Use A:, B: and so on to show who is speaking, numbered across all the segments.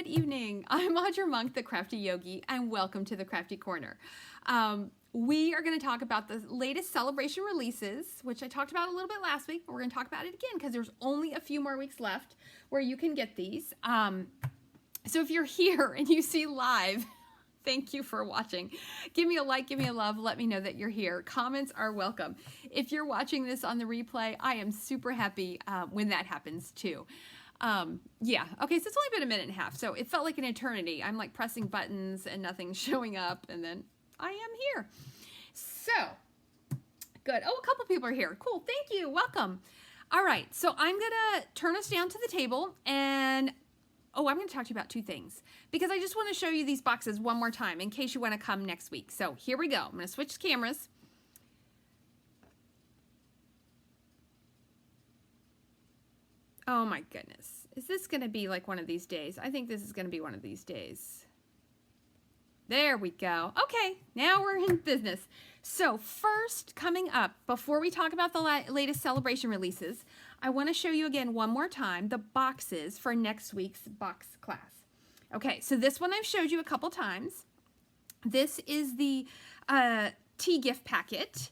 A: Good evening. I'm audramonk, the Crafty Yogi, and welcome to the Crafty Corner. We are going to talk about the latest Sale-A-Bration releases, which I talked about a little bit last week, but we're going to talk about it again because there's only a few more weeks left where you can get these. So if you're here and you see live, thank you for watching. Give me a like, give me a love, let me know that you're here. Comments are welcome. If you're watching this on the replay, I am super happy when that happens too. Yeah, okay, so it's only been a minute and a half, so it felt like an eternity. I'm like pressing buttons and nothing's showing up, and then I am here. So, good. Oh, a couple people are here. Cool, thank you, welcome. All right, so I'm gonna turn us down to the table, and I'm gonna talk to you about two things, because I just wanna show you these boxes one more time in case you wanna come next week. So here we go, I'm gonna switch cameras. Oh my goodness. Is this going to be like one of these days? I think this is going to be one of these days. There we go. Okay, now we're in business. So first, coming up, before we talk about the latest Sale-A-Bration releases, I want to show you again one more time the boxes for next week's box class. Okay, so this one I've showed you a couple times. This is the tea gift packet.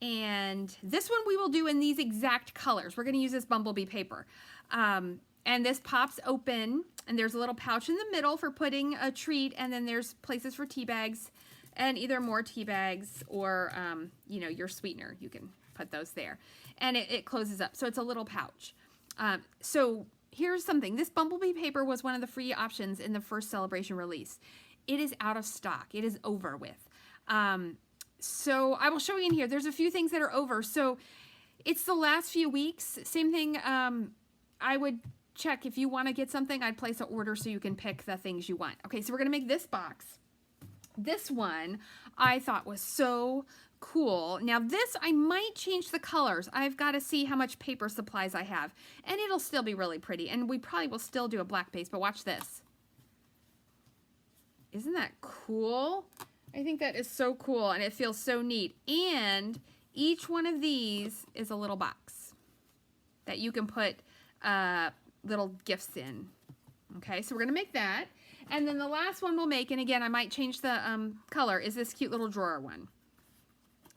A: And this one we will do in these exact colors. We're going to use this bumblebee paper. And this pops open, and there's a little pouch in the middle for putting a treat, and then there's places for tea bags, and either more tea bags or, you know, your sweetener. You can put those there. And it closes up, so it's a little pouch. So here's something. This bumblebee paper was one of the free options in the first Sale-A-Bration release. It is out of stock. It is over with. So I will show you in here. There's a few things that are over. So it's the last few weeks. Same thing. I would check if you want to get something. I'd place an order so you can pick the things you want. Okay, so we're going to make this box. This one I thought was so cool. Now this, I might change the colors. I've got to see how much paper supplies I have. And it'll still be really pretty. And we probably will still do a black base, but watch this. Isn't that cool? I think that is so cool, and it feels so neat. And each one of these is a little box that you can put little gifts in. Okay, so we're gonna make that. And then the last one we'll make, and again, I might change the color, is this cute little drawer one.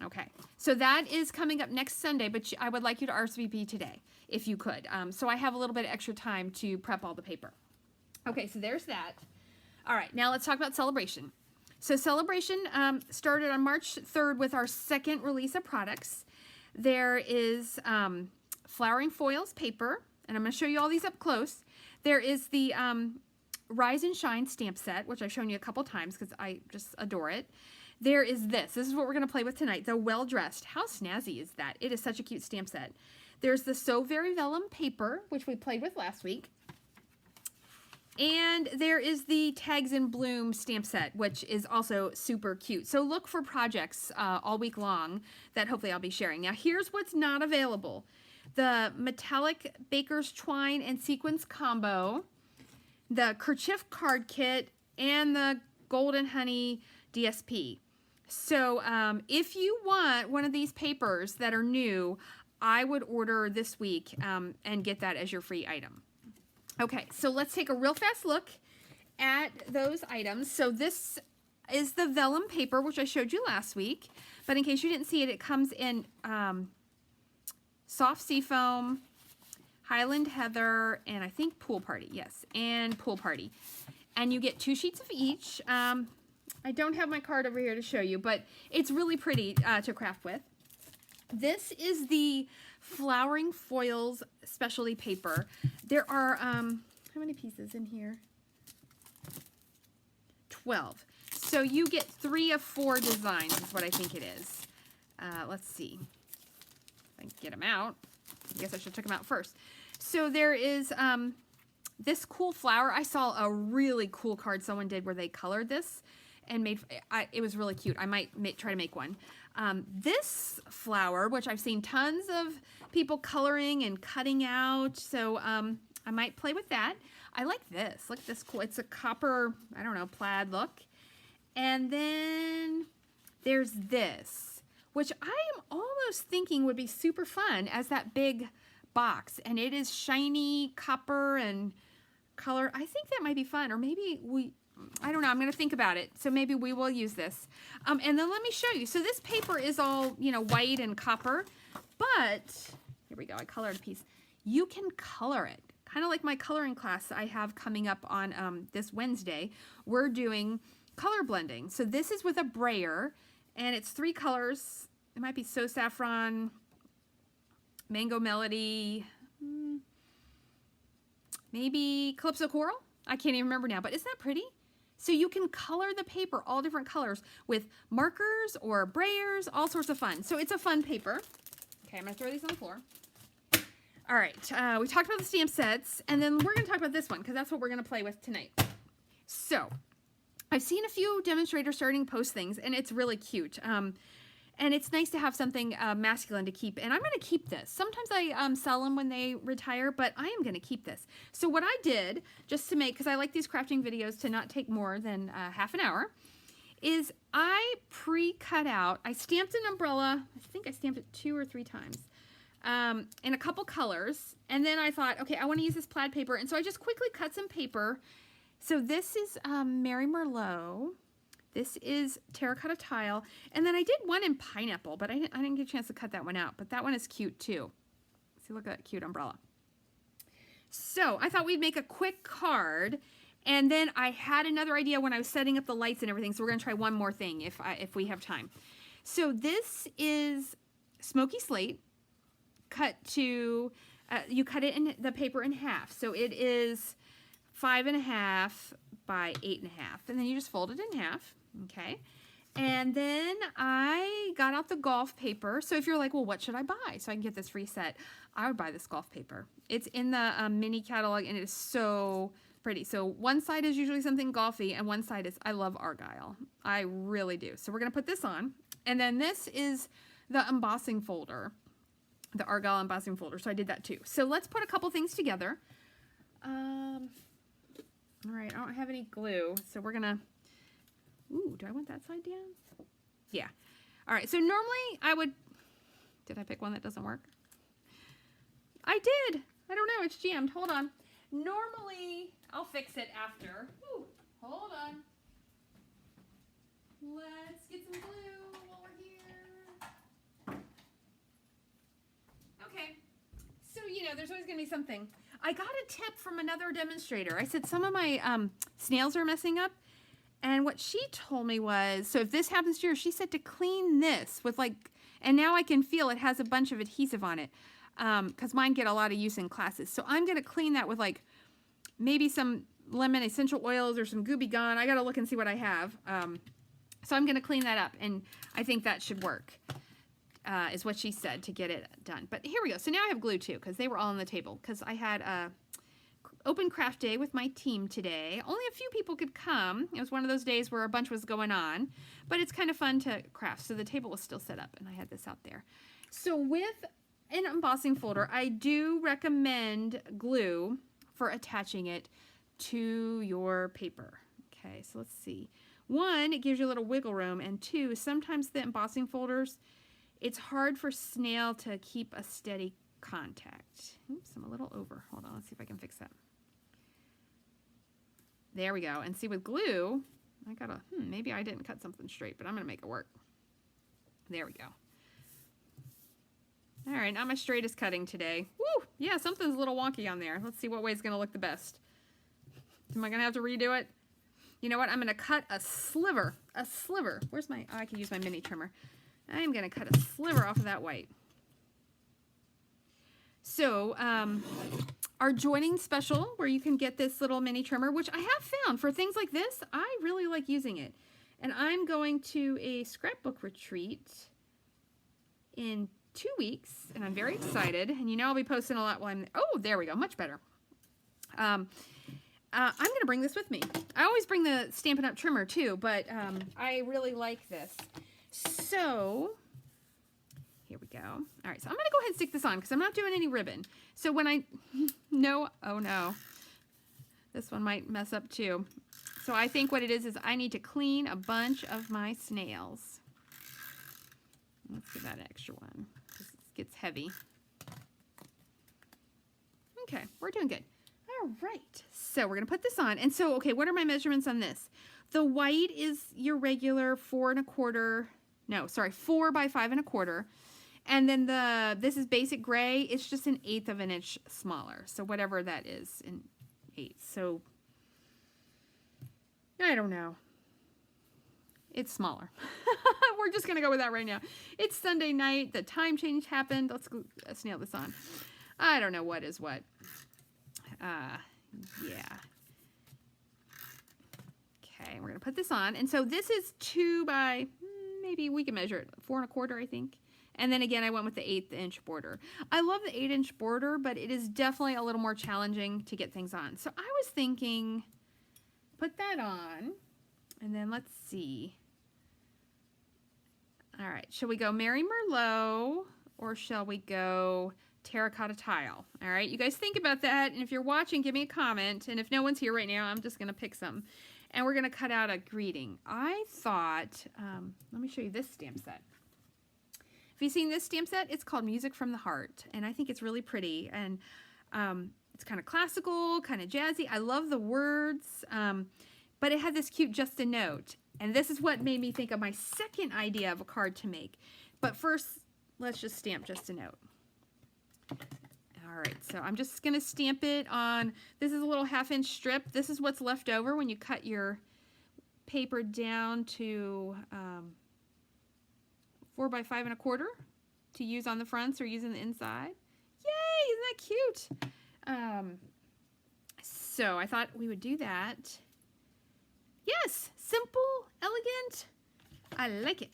A: Okay, so that is coming up next Sunday, but I would like you to RSVP today, if you could. So I have a little bit of extra time to prep all the paper. Okay, so there's that. All right, now let's talk about Sale-A-Bration. So Sale-A-Bration started on March 3rd with our second release of products. There is flowering foils paper, and I'm going to show you all these up close. There is the Rise and Shine stamp set, which I've shown you a couple times because I just adore it. There is this. This is what we're going to play with tonight, the Well Dressed. How snazzy is that? It is such a cute stamp set. There's the So Very Vellum paper, which we played with last week. And there is the Tags in Bloom stamp set, which is also super cute. So look for projects all week long that hopefully I'll be sharing. Now here's what's not available. The metallic Baker's Twine and Sequins combo, the Kerchief card kit, and the Golden Honey DSP. So if you want one of these papers that are new, I would order this week and get that as your free item. Okay, so let's take a real fast look at those items. So this is the vellum paper, which I showed you last week. But in case you didn't see it, it comes in soft seafoam, Highland Heather, and I think Pool Party. Yes, and Pool Party. And you get 2 sheets of each. I don't have my card over here to show you, but it's really pretty to craft with. This is the Flowering Foils specialty paper. There are, how many pieces in here? 12. So you get 3 of 4 designs is what I think it is. Let's see. If I can get them out. I guess I should check them out first. So there is this cool flower. I saw a really cool card someone did where they colored this and made, it was really cute. I might try to make one. This flower, which I've seen tons of people coloring and cutting out, so I might play with that. I like this. Look at this cool. It's a copper, I don't know, plaid look. And then there's this, which I am almost thinking would be super fun as that big box. And it is shiny copper and color. I think that might be fun, or maybe I don't know. I'm going to think about it. So maybe we will use this. And then let me show you. So this paper is all, you know, white and copper, but here we go. I colored a piece. You can color it. Kind of like my coloring class I have coming up on this Wednesday. We're doing color blending. So this is with a brayer, and it's 3 colors. It might be So Saffron, Mango Melody, maybe Calypso Coral. I can't even remember now, but isn't that pretty? So you can color the paper all different colors with markers or brayers, all sorts of fun. So it's a fun paper. Okay, I'm gonna throw these on the floor. All right, we talked about the stamp sets, and then we're gonna talk about this one because that's what we're gonna play with tonight. So I've seen a few demonstrators starting to post things, and it's really cute. And it's nice to have something masculine to keep. And I'm going to keep this. Sometimes I sell them when they retire, but I am going to keep this. So what I did, just to make, because I like these crafting videos to not take more than half an hour, is I pre-cut out, I stamped an umbrella, I think I stamped it 2 or 3 times, in a couple colors. And then I thought, okay, I want to use this plaid paper. And so I just quickly cut some paper. So this is Mary Merlot. This is terracotta tile, and then I did one in pineapple, but I didn't get a chance to cut that one out, but that one is cute too. See, look at that cute umbrella. So I thought we'd make a quick card, and then I had another idea when I was setting up the lights and everything, so we're gonna try one more thing if we have time. So this is smoky slate, cut to, you cut it in the paper in half, so it is 5.5 by 8.5, and then you just fold it in half. Okay, and then I got out the golf paper. So if you're like, well, what should I buy so I can get this reset? I would buy this golf paper. It's in the mini catalog, and it is so pretty. So one side is usually something golfy, and one side is, I love Argyle. I really do. So we're going to put this on, and then this is the embossing folder, the Argyle embossing folder. So I did that too. So let's put a couple things together. All right, I don't have any glue, so we're going to, ooh, do I want that side down? Yeah. All right, so normally I would, did I pick one that doesn't work? I did. I don't know, it's jammed. Hold on. Normally, I'll fix it after. Ooh, hold on. Let's get some glue while we're here. Okay. So, you know, there's always going to be something. I got a tip from another demonstrator. I said some of my snails are messing up. And what she told me was, so if this happens to yours, she said to clean this with like, and now I can feel it has a bunch of adhesive on it. Because mine get a lot of use in classes. So I'm going to clean that with like maybe some lemon essential oils or some Gooby Gone. I got to look and see what I have. So I'm going to clean that up. And I think that should work, is what she said to get it done. But here we go. So now I have glue too, because they were all on the table. Because I had open craft day with my team today. Only a few people could come. It was one of those days where a bunch was going on. But it's kind of fun to craft. So the table was still set up, and I had this out there. So with an embossing folder, I do recommend glue for attaching it to your paper. Okay, so let's see. 1, it gives you a little wiggle room, and 2, sometimes the embossing folders, it's hard for snail to keep a steady contact. Oops, I'm a little over. Hold on, let's see if I can fix that. There we go. And see, with glue, I gotta, maybe I didn't cut something straight, but I'm gonna make it work. There we go. All right, not my straightest cutting today. Woo! Yeah, something's a little wonky on there. Let's see what way is gonna look the best. Am I gonna have to redo it? You know what? I'm gonna cut a sliver. A sliver. Where's my, oh, I can use my mini trimmer. I'm gonna cut a sliver off of that white. So, our joining special, where you can get this little mini trimmer, which I have found for things like this, I really like using it. And I'm going to a scrapbook retreat in 2 weeks, and I'm very excited. And you know I'll be posting a lot while I'm there. Oh, there we go, much better. I'm going to bring this with me. I always bring the Stampin' Up! Trimmer too, but I really like this. So, here we go. All right, so I'm going to go ahead and stick this on because I'm not doing any ribbon. So when I, no, oh no, this one might mess up too. So I think what it is I need to clean a bunch of my snails. Let's give that an extra one. This gets heavy. Okay, we're doing good. All right, so we're going to put this on. And so, okay, what are my measurements on this? The white is your regular 4 by 5 1/4. And then this is basic gray. It's just 1/8 of an inch smaller. So whatever that is in 8. So I don't know. It's smaller. We're just going to go with that right now. It's Sunday night. The time change happened. Let's nail this on. I don't know what is what. Yeah. Okay, we're going to put this on. And so this is 2 by, maybe we can measure it, 4 1/4, I think. And then again, I went with the 1/8 inch border. I love the 8-inch border, but it is definitely a little more challenging to get things on. So I was thinking, put that on, and then let's see. All right, shall we go Mary Merlot, or shall we go terracotta tile? All right, you guys think about that, and if you're watching, give me a comment, and if no one's here right now, I'm just going to pick some, and we're going to cut out a greeting. I thought, let me show you this stamp set. Have you seen this stamp set? It's called Music from the Heart, and I think it's really pretty, and it's kind of classical, kind of jazzy. I love the words, but it had this cute just a note, and this is what made me think of my second idea of a card to make. But first, let's just stamp just a note. All right, so I'm just going to stamp it on, this is a little 1/2-inch strip. This is what's left over when you cut your paper down to 4 by 5 1/4 to use on the fronts or use on the inside. Yay, isn't that cute? So I thought we would do that. Yes, simple, elegant. I like it.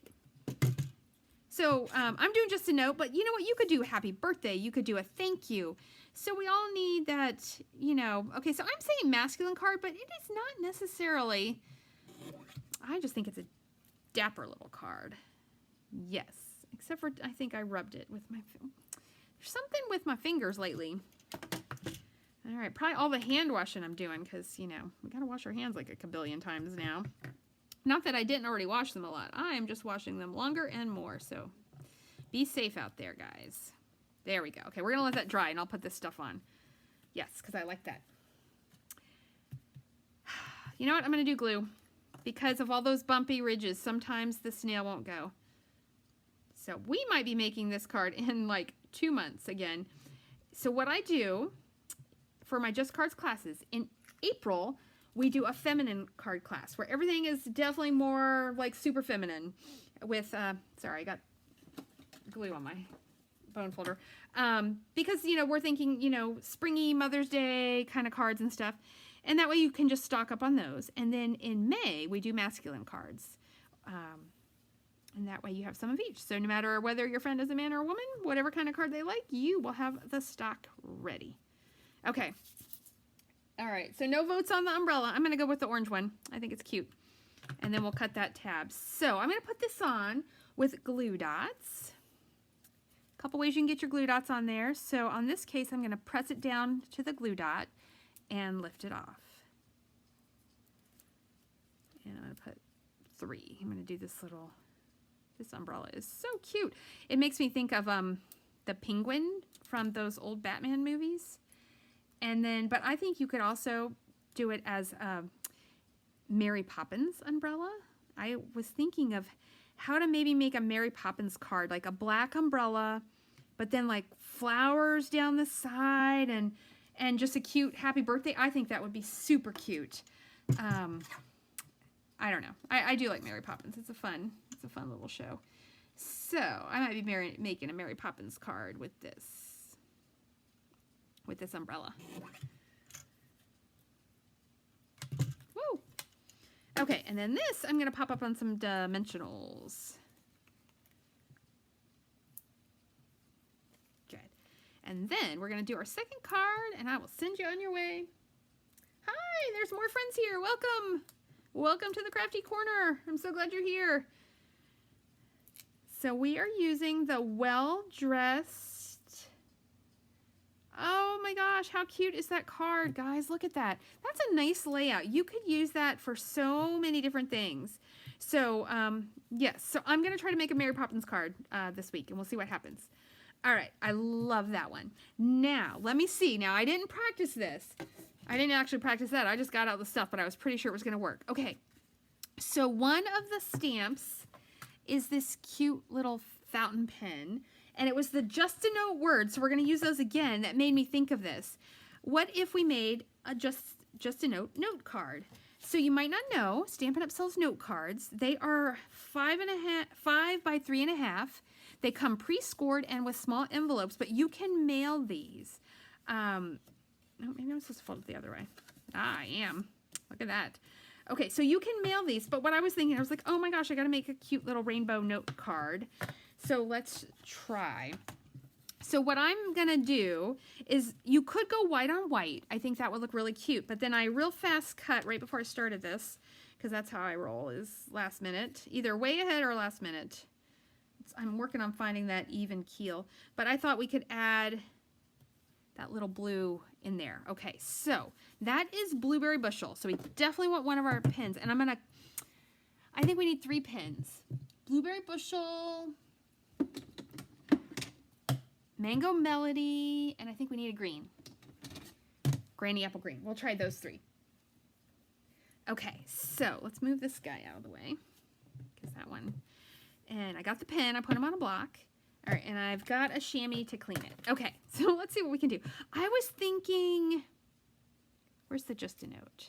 A: So I'm doing just a note, but you know what? You could do a happy birthday. You could do a thank you. So we all need that, you know. Okay, so I'm saying masculine card, but it is not necessarily. I just think it's a dapper little card. Yes, except for I think I rubbed it with my. There's something with my fingers lately. All right, probably all the hand washing I'm doing because, you know, we got to wash our hands like a kabillion times now. Not that I didn't already wash them a lot. I am just washing them longer and more, so be safe out there, guys. There we go. Okay, we're going to let that dry, and I'll put this stuff on. Yes, because I like that. You know what? I'm going to do glue. Because of all those bumpy ridges, sometimes the snail won't go. So we might be making this card in like 2 months again. So what I do for my Just Cards classes, in April, we do a feminine card class where everything is definitely more like super feminine with, sorry, I got glue on my bone folder. Because, you know, we're thinking, you know, springy Mother's Day kind of cards and stuff. And that way you can just stock up on those. And then in May, we do masculine cards. And that way you have some of each. So no matter whether your friend is a man or a woman, whatever kind of card they like, you will have the stock ready. Okay. All right. So no votes on the umbrella. I'm going to go with the orange one. I think it's cute. And then we'll cut that tab. So I'm going to put this on with glue dots. A couple ways you can get your glue dots on there. So on this case, I'm going to press it down to the glue dot and lift it off. And I'm going to put 3. I'm going to do this little, this umbrella is so cute. It makes me think of the penguin from those old Batman movies. And then, but I think you could also do it as a Mary Poppins umbrella. I was thinking of how to maybe make a Mary Poppins card, like a black umbrella, but then like flowers down the side and just a cute happy birthday. I think that would be super cute. I don't know. I do like Mary Poppins. It's a fun little show. So I might be making a Mary Poppins card with this umbrella. Woo! Okay, and then this I'm going to pop up on some dimensionals. Good. And then we're going to do our second card, and I will send you on your way. Hi, there's more friends here. Welcome. Welcome to the Crafty Corner. I'm so glad you're here. So we are using the Well-Dressed. Oh my gosh, how cute is that card, guys? Look at that. That's a nice layout. You could use that for so many different things. So, yes, so I'm going to try to make a Mary Poppins card this week, and we'll see what happens. All right, I love that one. Now, let me see. Now, I didn't practice this. I didn't actually practice that. I just got out the stuff, but I was pretty sure it was going to work. Okay, so one of the stamps is this cute little fountain pen, and it was the Just a Note words, so we're going to use those again. That made me think of this. What if we made a Just a Note note card? So you might not know, Stampin' Up sells note cards. They are 5 by 3.5. They come pre-scored and with small envelopes, but you can mail these. No, maybe I'm supposed to fold it the other way. I am. Look at that. Okay, so you can mail these, but what I was thinking, I was like, oh my gosh, I gotta make a cute little rainbow note card. So let's try. So what I'm gonna do is, you could go white on white. I think that would look really cute, but then I real fast cut right before I started this, because that's how I roll, is last minute. Either way ahead or last minute. I'm working on finding that even keel, but I thought we could add that little blue in there. Okay, so that is Blueberry Bushel. So we definitely want one of our pins, and I think we need 3 pins. Blueberry Bushel, Mango Melody, and I think we need a green. Granny Apple Green. We'll try those 3. Okay, so let's move this guy out of the way, because that one, and I got the pen, I put him on a block. All right, and I've got a chamois to clean it. Okay, so let's see what we can do. I was thinking, where's the Just a Note?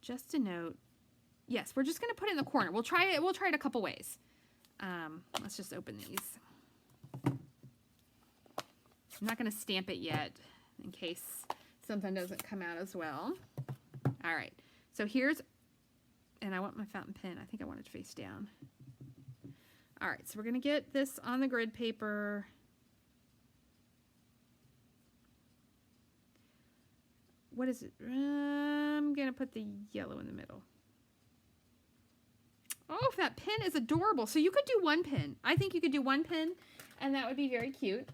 A: Just a Note. Yes, we're just gonna put it in the corner. We'll try it a couple ways. Let's just open these. I'm not gonna stamp it yet in case something doesn't come out as well. All right, so here's, and I want my fountain pen. I think I want it face down. All right, so we're gonna get this on the grid paper. What is it? I'm gonna put the yellow in the middle. Oh, that pin is adorable. So you could do 1 pin. I think you could do 1 pin, and that would be very cute.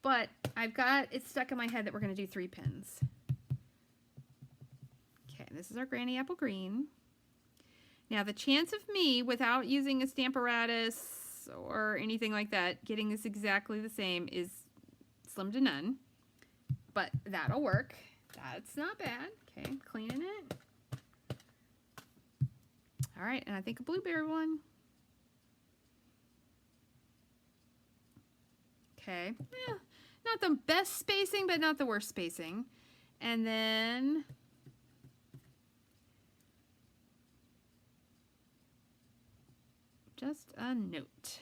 A: But I've got it stuck in my head that we're gonna do 3 pins. Okay, this is our Granny Apple Green. Now the chance of me, without using a Stamparatus or anything like that, getting this exactly the same is slim to none. But that'll work. That's not bad. Okay, cleaning it. All right, and I think a blueberry one. Okay, not the best spacing, but not the worst spacing. And then Just a Note.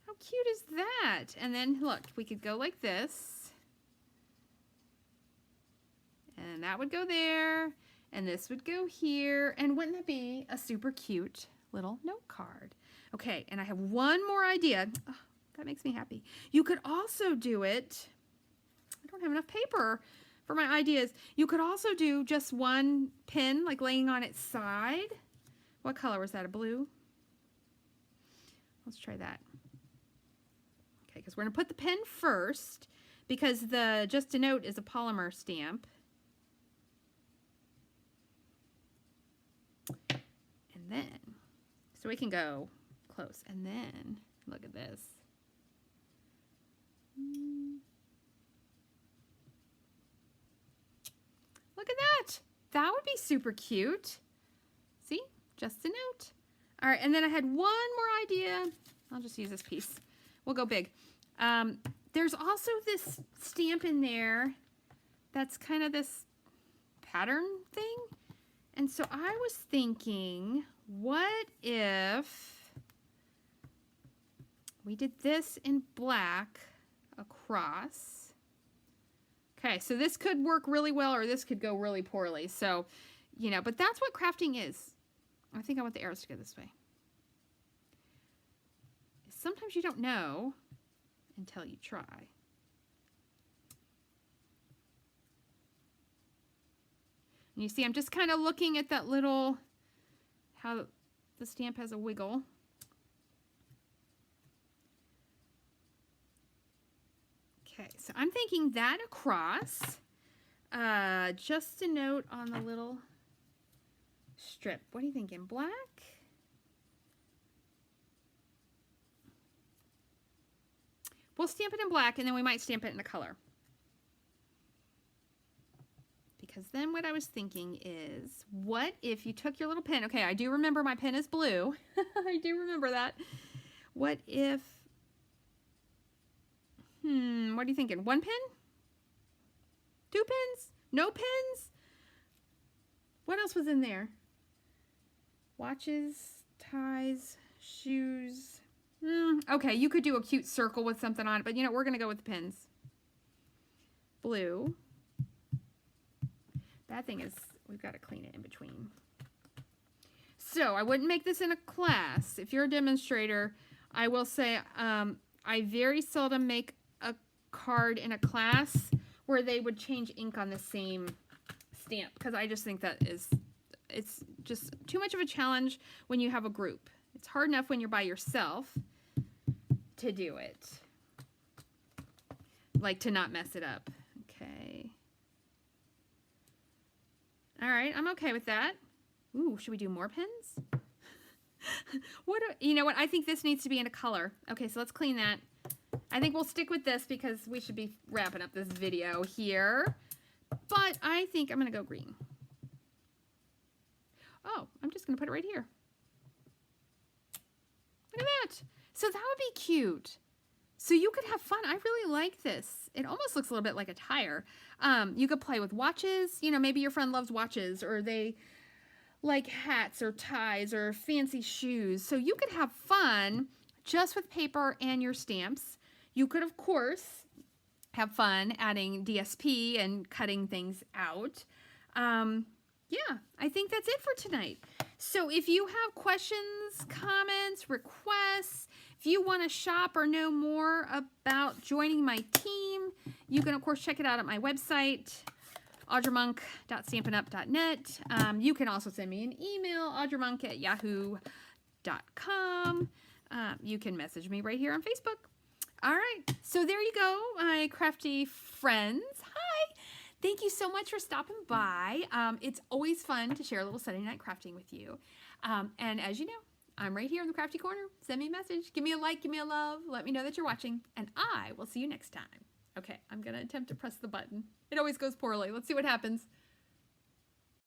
A: How cute is that? And then look, we could go like this. And that would go there. And this would go here. And wouldn't that be a super cute little note card? Okay, and I have one more idea. Oh, that makes me happy. You could also do it, I don't have enough paper for my ideas. You could also do just 1 pin, like laying on its side. What color was that, a blue? Let's try that. Okay, because we're gonna put the pen first, because the Just a Note is a polymer stamp. And then, so we can go close, and then, look at this. Look at that. That would be super cute. See, Just a Note. All right, and then I had one more idea. I'll just use this piece. We'll go big. There's also this stamp in there that's kind of this pattern thing. And so I was thinking, what if we did this in black across? Okay, so this could work really well, or this could go really poorly. So, you know, but that's what crafting is. I think I want the arrows to go this way. Sometimes you don't know until you try. And you see, I'm just kind of looking at that little, how the stamp has a wiggle. Okay, so I'm thinking that across, Just a Note on the little strip. What do you think, in black? We'll stamp it in black, and then we might stamp it in a color. because then what I was thinking is, what if you took your little pen? Okay, I do remember my pen is blue. I do remember that. What if, what are you thinking? One pen? Two pens? No pens? What else was in there? Watches, ties, shoes. Okay, you could do a cute circle with something on it, but you know, we're going to go with the pens. Blue. Bad thing is we've got to clean it in between. So I wouldn't make this in a class. If you're a demonstrator, I will say I very seldom make a card in a class where they would change ink on the same stamp, because I just think that it's just too much of a challenge when you have a group. It's hard enough when you're by yourself to do it. Like, to not mess it up. Okay. All right, I'm okay with that. Ooh, should we do more pens? You know what? I think this needs to be in a color. Okay, so let's clean that. I think we'll stick with this because we should be wrapping up this video here. But I think I'm going to go green. Oh, I'm just going to put it right here. Look at that. So that would be cute. So you could have fun. I really like this. It almost looks a little bit like a tire. You could play with watches. You know, maybe your friend loves watches, or they like hats or ties or fancy shoes. So you could have fun just with paper and your stamps. You could, of course, have fun adding DSP and cutting things out. Yeah, I think that's it for tonight. So if you have questions, comments, requests, if you want to shop or know more about joining my team, you can, of course, check it out at my website, audramonk.stampinup.net. You can also send me an email, audramonk@yahoo.com. You can message me right here on Facebook. All right, so there you go, my crafty friends. Hi. Thank you so much for stopping by. It's always fun to share a little Sunday night crafting with you. And as you know, I'm right here in the Crafty Corner. Send me a message. Give me a like. Give me a love. Let me know that you're watching. And I will see you next time. Okay, I'm going to attempt to press the button. It always goes poorly. Let's see what happens.